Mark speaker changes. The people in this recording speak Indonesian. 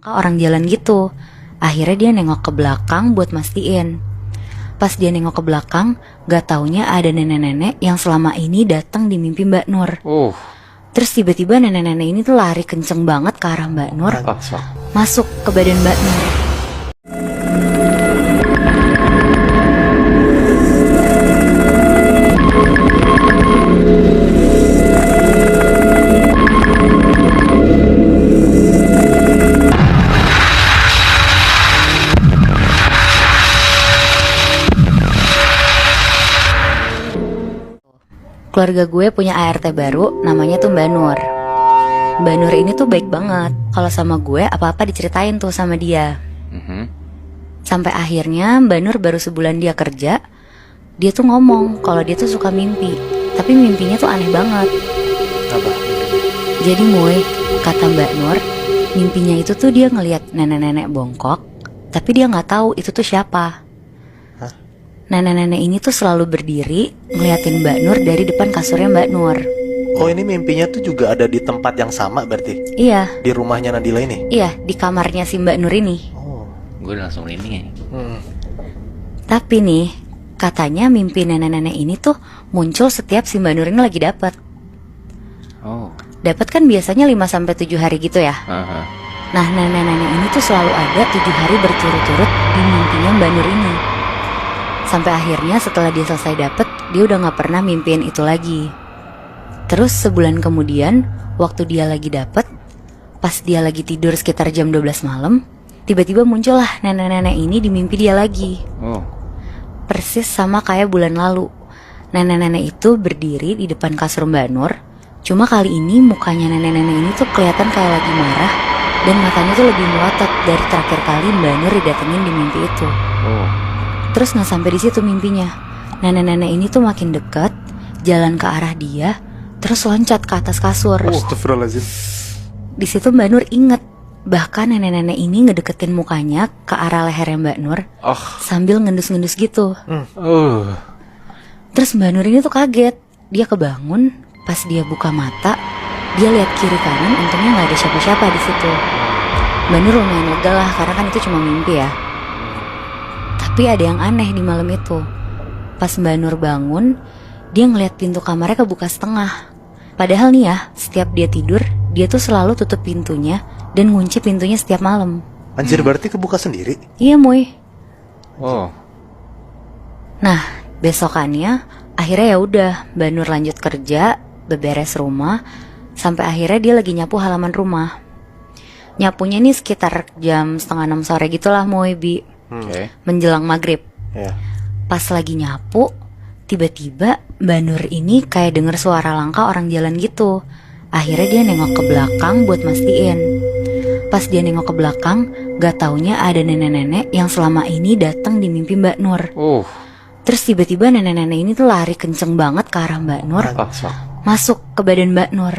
Speaker 1: orang jalan gitu. Akhirnya dia nengok ke belakang buat mastiin. Pas dia nengok ke belakang, gak taunya ada nenek-nenek yang selama ini datang di mimpi Mbak Nur. Terus tiba-tiba nenek-nenek ini tuh lari kenceng banget ke arah Mbak Nur, masuk ke badan Mbak Nur. Keluarga gue punya ART baru, namanya tuh Mbak Nur. Mbak Nur ini tuh baik banget. Kalau sama gue apa-apa diceritain tuh sama dia. Sampai akhirnya Mbak Nur baru sebulan dia kerja, dia tuh ngomong kalau dia tuh suka mimpi. Tapi mimpinya tuh aneh banget.
Speaker 2: Apa?
Speaker 1: Jadi Moy, kata Mbak Nur, mimpinya itu tuh dia ngelihat nenek-nenek bongkok, tapi dia nggak tahu itu tuh siapa. Nenek-nenek ini tuh selalu berdiri ngeliatin Mbak Nur dari depan kasurnya Mbak Nur.
Speaker 2: Oh, ini mimpinya tuh juga ada di tempat yang sama berarti?
Speaker 1: Iya.
Speaker 2: Di rumahnya Nadila ini?
Speaker 1: Iya, di kamarnya si Mbak Nur ini.
Speaker 2: Oh,
Speaker 3: gue langsung ini.
Speaker 1: Tapi nih, katanya mimpi nenek-nenek ini tuh muncul setiap si Mbak Nur ini lagi dapat. Dapat kan biasanya 5-7 hari gitu ya. Nah, nenek-nenek ini tuh selalu ada 7 hari berturut-turut di mimpinya Mbak Nur ini. Sampai akhirnya setelah dia selesai dapet, dia udah gak pernah mimpiin itu lagi. Terus sebulan kemudian, waktu dia lagi dapet, pas dia lagi tidur sekitar jam 12 malam, tiba-tiba muncullah nenek-nenek ini di mimpi dia lagi. Persis sama kayak bulan lalu. Nenek-nenek itu berdiri di depan kasur Mbak Nur. Cuma kali ini mukanya nenek-nenek ini tuh kelihatan kayak lagi marah, dan matanya tuh lebih melotot dari terakhir kali Mbak Nur didatengin di mimpi itu. Terus nggak sampai di situ mimpinya. Nenek-nenek ini tuh makin dekat, jalan ke arah dia, terus loncat ke atas kasur.
Speaker 2: Astagfirullahaladzim.
Speaker 1: Di situ Mbak Nur inget, bahkan nenek-nenek ini ngedeketin mukanya ke arah lehernya Mbak Nur, sambil ngendus-ngendus gitu. Terus Mbak Nur ini tuh kaget, dia kebangun. Pas dia buka mata, dia lihat kiri kanan, untungnya nggak ada siapa-siapa di situ. Mbak Nur lumayan lega lah, karena kan itu cuma mimpi ya. Tapi ada yang aneh di malam itu. Pas Mbak Nur bangun, dia ngeliat pintu kamarnya kebuka setengah. Padahal nih ya, setiap dia tidur, dia tuh selalu tutup pintunya dan ngunci pintunya setiap malam.
Speaker 2: Anjir, berarti kebuka sendiri?
Speaker 1: Iya Moy. Nah, besokannya akhirnya ya udah Mbak Nur lanjut kerja, beberes rumah, sampai akhirnya dia lagi nyapu halaman rumah. Nyapunya nih sekitar jam 5:30 sore gitulah Moy, Bi. Menjelang maghrib. Pas lagi nyapu, tiba-tiba Mbak Nur ini kayak denger suara langkah orang jalan gitu. Akhirnya dia nengok ke belakang buat mastiin. Pas dia nengok ke belakang, gak taunya ada nenek-nenek yang selama ini datang di mimpi Mbak Nur. Terus tiba-tiba nenek-nenek ini tuh lari kenceng banget ke arah Mbak Nur, masuk ke badan Mbak Nur.